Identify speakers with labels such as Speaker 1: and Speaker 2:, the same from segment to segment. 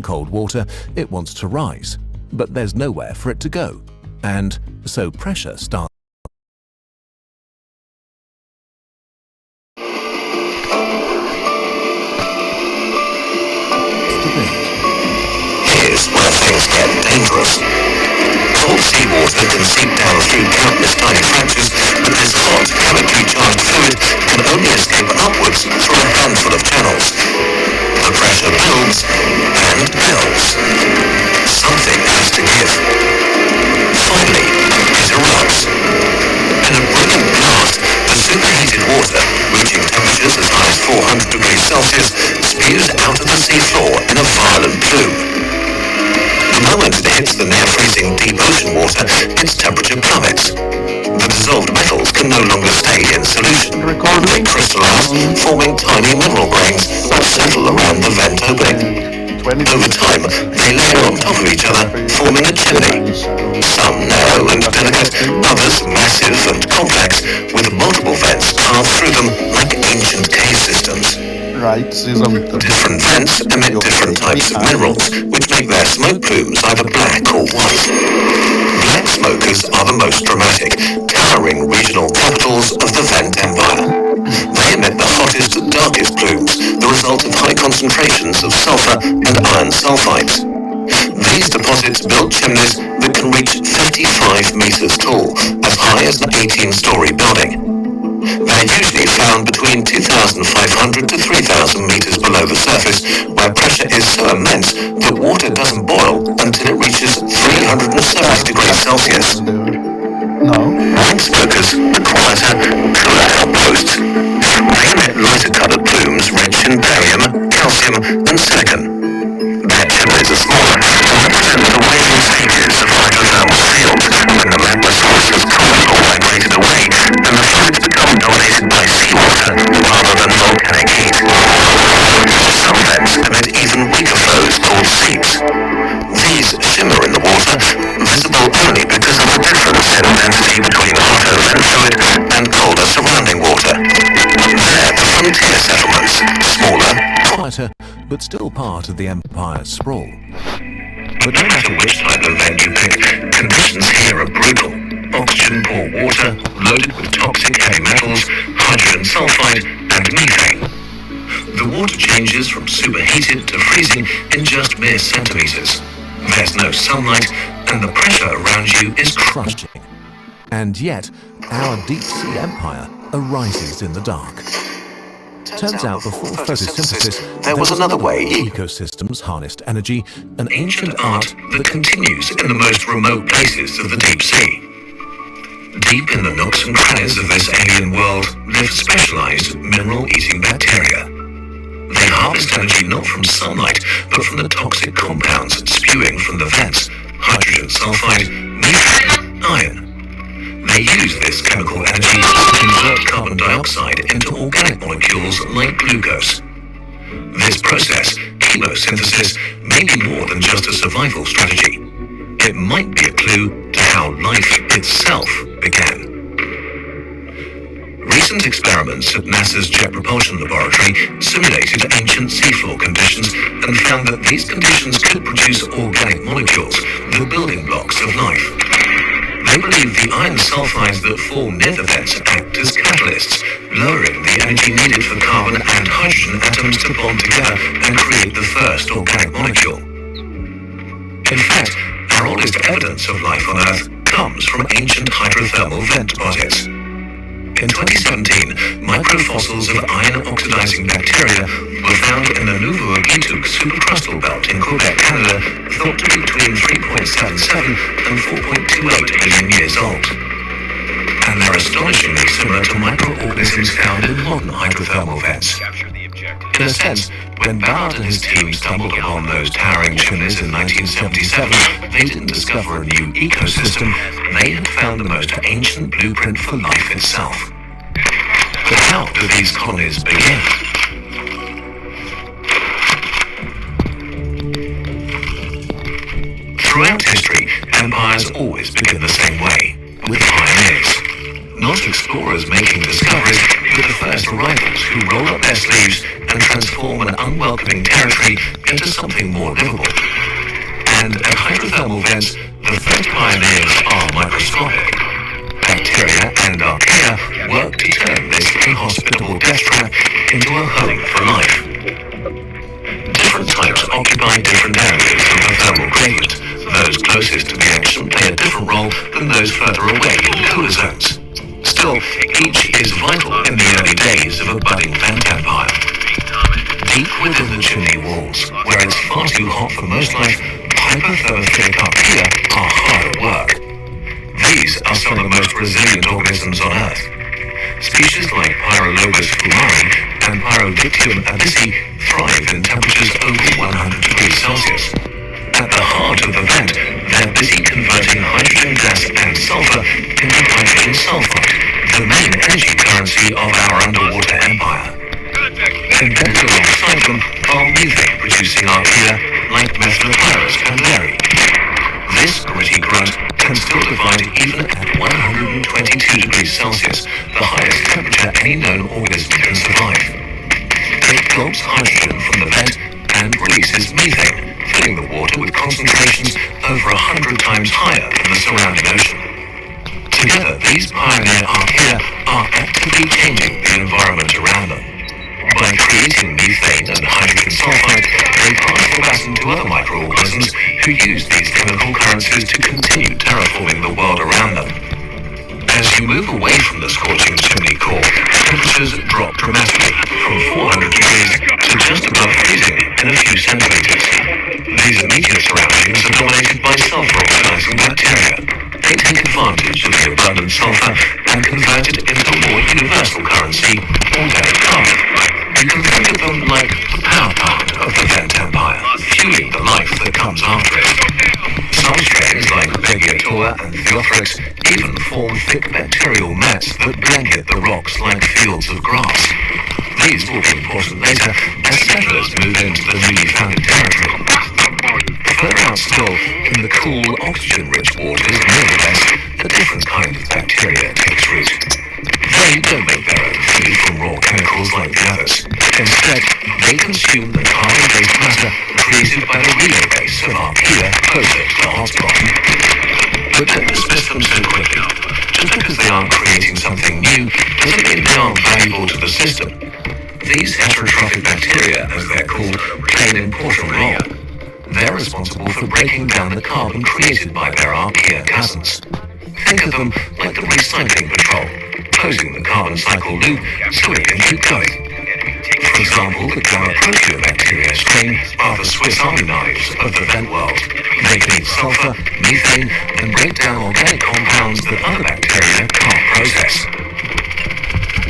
Speaker 1: cold water, it wants to rise, but there's nowhere for it to go, and so pressure starts to build.
Speaker 2: Here's where things get dangerous. Cold seawater can seep down through countless tiny fractures, but this hot, chemically charged fluid can only escape upwards through a handful of channels. The pressure builds and builds. Something has to give. Finally, it erupts. In a brilliant blast, the superheated water, reaching temperatures as high as 400 degrees Celsius, spews out of the seafloor in a violent plume. The moment it hits the near-freezing deep ocean water, its temperature plummets. The dissolved metals can no longer stay in solution. They crystallize, forming tiny mineral grains that settle around the vent opening. Over time, they layer on top of each other, forming a chimney. Some narrow and delicate, others massive and complex, with multiple vents carved through them like ancient cave systems. Different vents emit different types of minerals, which make their smoke plumes either black or white. Black smokers are the most dramatic, towering regional capitals of the vent empire. They emit the hottest, darkest plumes, the result of high concentrations of sulfur and iron sulfides. These deposits build chimneys that can reach 35 meters tall, as high as an 18-story building. They're usually found between 2,500 to 3,000 meters below the surface, where pressure is so immense that water doesn't boil until it reaches 370 degrees Celsius. White smokers are quieter, cooler outposts. They emit lighter-colored plumes rich in barium, calcium, and silicon. Their chimneys are smaller and represent the waning stages of hydrothermal fields, when the magma source has cooled or migrated away, and the fluids become dominated by seawater rather than volcanic heat. Some vents emit even weaker flows called seeps. These shimmer in the water, visible only because of the difference in density between hotter vent fluid and colder surrounding water. They're the frontier settlements, smaller,
Speaker 1: quieter, but still part of the empire's sprawl.
Speaker 2: But no matter which type of vent you pick, conditions here are brutal. Oxygen-poor water, loaded with toxic heavy metals, hydrogen sulfide, and methane. The water changes from superheated to freezing in just mere centimeters. There's no sunlight, and the pressure around you is
Speaker 1: crushing. And yet, our deep-sea empire arises in the dark. Turns out before photosynthesis, there was another way. Ecosystems harnessed energy, an
Speaker 2: ancient art that continues in the most remote places of the deep sea. Deep in the nooks and crannies of this alien world live specialized mineral-eating bacteria. They harvest energy not from sunlight, but from the toxic compounds spewing from the vents: hydrogen sulfide, methane, iron. They use this chemical energy to convert carbon dioxide into organic molecules like glucose. This process, chemosynthesis, may be more than just a survival strategy. It might be a clue to how life itself began. Recent experiments at NASA's Jet Propulsion Laboratory simulated ancient seafloor conditions and found that these conditions could produce organic molecules, the building blocks of life. They believe the iron sulfides that form near the vents act as catalysts, lowering the energy needed for carbon and hydrogen atoms to bond together and create the first organic molecule. In fact, our oldest evidence of life on Earth comes from ancient hydrothermal vent deposits. In 2017, microfossils of iron-oxidizing bacteria were found in the Nouveau-Guitouk supercrustal belt in Quebec, Canada, thought to be between 3.77 and 4.28 million years old. And they're astonishingly similar to microorganisms found in modern hydrothermal vents. In a sense, when Ballard and his team stumbled upon those towering chimneys in 1977, they didn't discover a new ecosystem, they had found the most ancient blueprint for life itself. But how do these colonies begin? Throughout history, empires always begin the same way, with pioneers. Not explorers making discoveries, but the first arrivals who roll up their sleeves and transform an unwelcoming territory into
Speaker 1: something more livable. And at hydrothermal vents, the first pioneers are microscopic. Bacteria and archaea work to turn this inhospitable death trap into a home for life. Different types occupy different areas of the thermal gradient. Those closest to the action play a different role than those further away in cooler zones. Still, each is vital in the early days of a budding vent empire. Deep within the chimney walls, where it's far too hot for most life, hyperthermophilic archaea are hard at work. These are some of the most resilient organisms on Earth. Species like Pyrolobus fumari and Pyrodictium abyssi thrive in temperatures over 100 degrees Celsius. At the heart of the vent, they're busy converting hydrogen gas and sulfur into hydrogen sulfide, the main energy currency of our underwater empire. Embedded alongside them are methane-producing archaea like Methanopyrus and Larry. This gritty grunt can still divide even at 122 degrees Celsius, the highest temperature any known organism can survive. It gulps hydrogen from the vent and releases methane, filling the water with concentrations over 100 times higher than the surrounding ocean. Together, these pioneer archaea are actively changing the environment around them. By creating methane and hydrogen sulfide, they pass the baton to other microorganisms who use these chemical currencies to continue terraforming the world around them. As you move away from the scorching chimney core, temperatures drop dramatically from 400 degrees to just above freezing in a few centimeters. These immediate surroundings are dominated by sulfur-oxidizing bacteria. They take advantage of the abundant sulfur and convert it into a more universal currency, organic carbon. You can think of them like the power plant of the vent empire, fueling the life that comes after it. Some strains like Vegeator and Theophrix even form thick bacterial mats that blanket the rocks like fields of grass. These will be important later as settlers move into the newly founded territory. Further out still, in the cool, oxygen-rich waters near the vents, a different kind of bacteria takes root. They don't make their own food from raw chemicals like the others. Instead, they consume the carbon-based matter created by the relay base of archaea closer to the hotspot. But don't dismiss them so quickly. Just because they aren't creating something new doesn't mean they aren't valuable to the system. These heterotrophic bacteria, as they're called, play an important role. They're responsible for breaking down the carbon created by their archaea cousins. Think of them like the recycling patrol, closing the carbon cycle loop so it can keep going. For example, the Gamma-Protea bacteria strain are the Swiss Army knives of the vent world. They can eat sulfur, methane, and break down organic compounds that other bacteria can't process.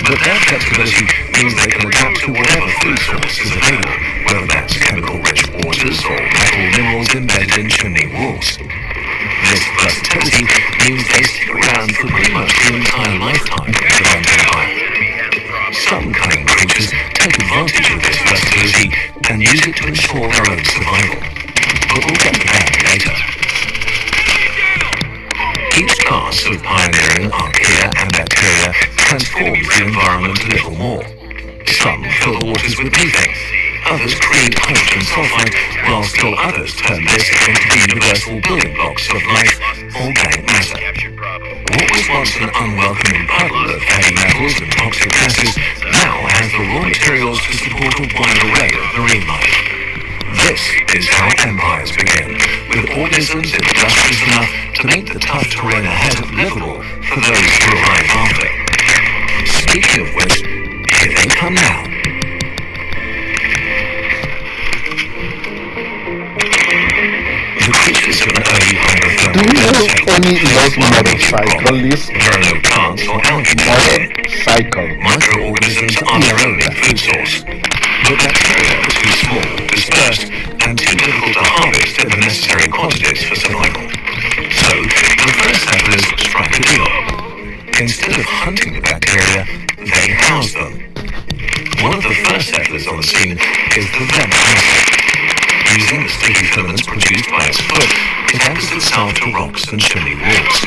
Speaker 1: But their flexibility means they can adapt to whatever food source is available, whether that's chemical-rich waters or metal minerals embedded in chimney walls. This versatility means they stick around for pretty much the entire lifetime of the vent empire. Some cunning creatures take advantage of this versatility and use it to ensure their own survival. But we'll get to that later. Each class of pioneering archaea and bacteria transforms the environment a little more. Some fill the waters with methane, others create hydrogen sulfide, while still others turn this into the universal building blocks of life, organic matter. What was once an unwelcoming puddle of heavy metals and toxic gases now has the raw materials to support a wide array of marine life. This is how empires begin, with organisms industrious enough to make the tough terrain ahead livable for those who arrive after. Speaking of which, here they come now. The creatures of an early hydrothermal
Speaker 3: Do you only love motorcycle list?
Speaker 1: There are no plants or algae.
Speaker 3: Motorcycle.
Speaker 1: Microorganisms are their own food source. But bacteria are too small, dispersed, and too difficult to harvest in the necessary quantities for survival. So, the first settlers strike a deal. Instead of hunting the bacteria, they house them. One of the first settlers on the scene is the vent master. Using the sticky filaments produced by its foot, it anchors itself to rocks and chimney walls.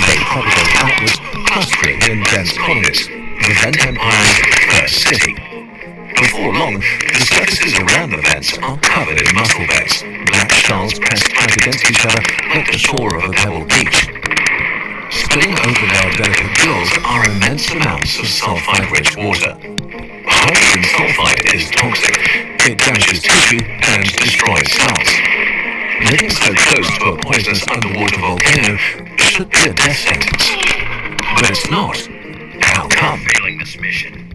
Speaker 1: They propagate outwards, clustering in dense colonies, the vent empire's first city. Before long, the surfaces around the vents are covered in mussels. shells pressed tight against each other like the shore of a pebbled beach. Spilling over their delicate gills are immense amounts of sulfide-rich water. Hydrogen sulfide is toxic. It damages tissue and destroys cells. Living so close to a poisonous underwater volcano should be a death sentence. But it's not. How come?
Speaker 2: Failing this mission.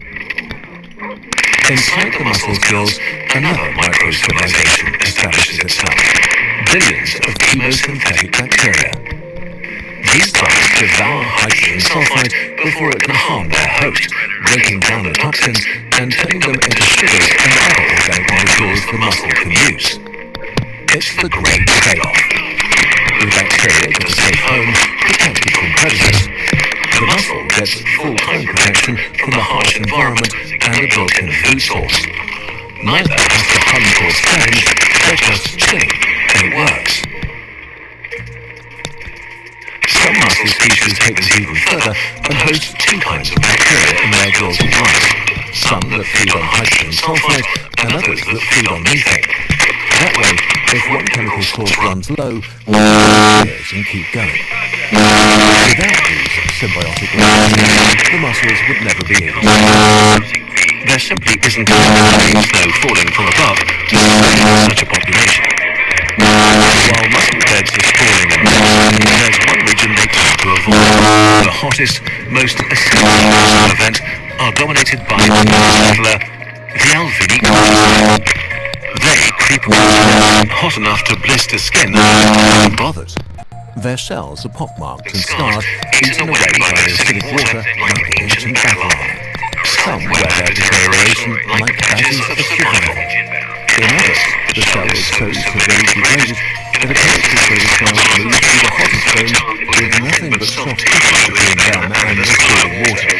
Speaker 1: Inside the mussels' gills, another micro-civilization establishes itself. Billions of chemosynthetic bacteria. These bugs devour hydrogen sulfide before it can harm their host, breaking down the toxins and turning them into sugars and other organic molecules the mussel can use. It's the great payoff. The bacteria get a safe home, protected from predators. The mussel gets full-time protection from the harsh environment and a built-in food source. Neither has to hunt or scavenge, they're just chilling, and it works. Some mussel species take this even further and host two kinds of bacteria in their gills at once. Some that feed on hydrogen sulfide and others that feed on methane. That way, if one chemical source runs low, one disappears and keep going. Without these symbiotic relationships, the mussels would never be able to survive. There simply isn't enough snow falling from above to sustain such a population. While mussel beds are sprawling and dense, there's one region they tend to avoid. The hottest, most acidic mussel event are dominated by the settler, the alvinic. They creep around hot enough to blister skin, unbothered. Their shells are pockmarked and scarred, eaten away by the acidic water like ancient battle armor. Some wear their deterioration like badges of survival. In others, the shell is so severely degraded that it appears as though the shells move through the hottest bones with nothing but soft tissue between them and the scalding water.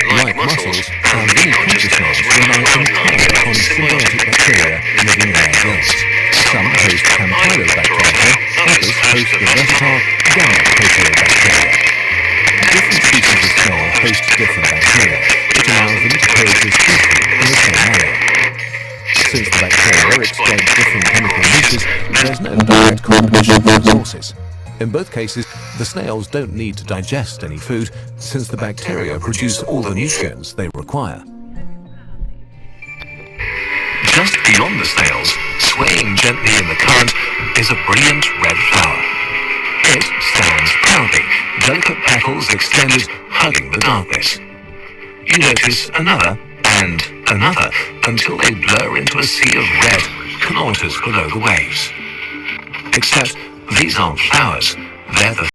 Speaker 1: Like mussels, alvinic snails rely entirely on symbiotic bacteria living in their gills. Some host campylobacteria, others host the versatile gamma-proteobacteria. Different species of snail host different bacteria, which allows them to coexist peacefully in the same area. Since the bacteria exchange different chemical niches, there's no direct competition for resources. In both cases, the snails don't need to digest any food, since the bacteria produce all the nutrients they require. Just beyond the snails, swaying gently in the current, is a brilliant red flower. It stands proudly, delicate petals extended, hugging the darkness. You notice another, and another, until they blur into a sea of red, kilometers below the waves. Except, these aren't flowers, they're the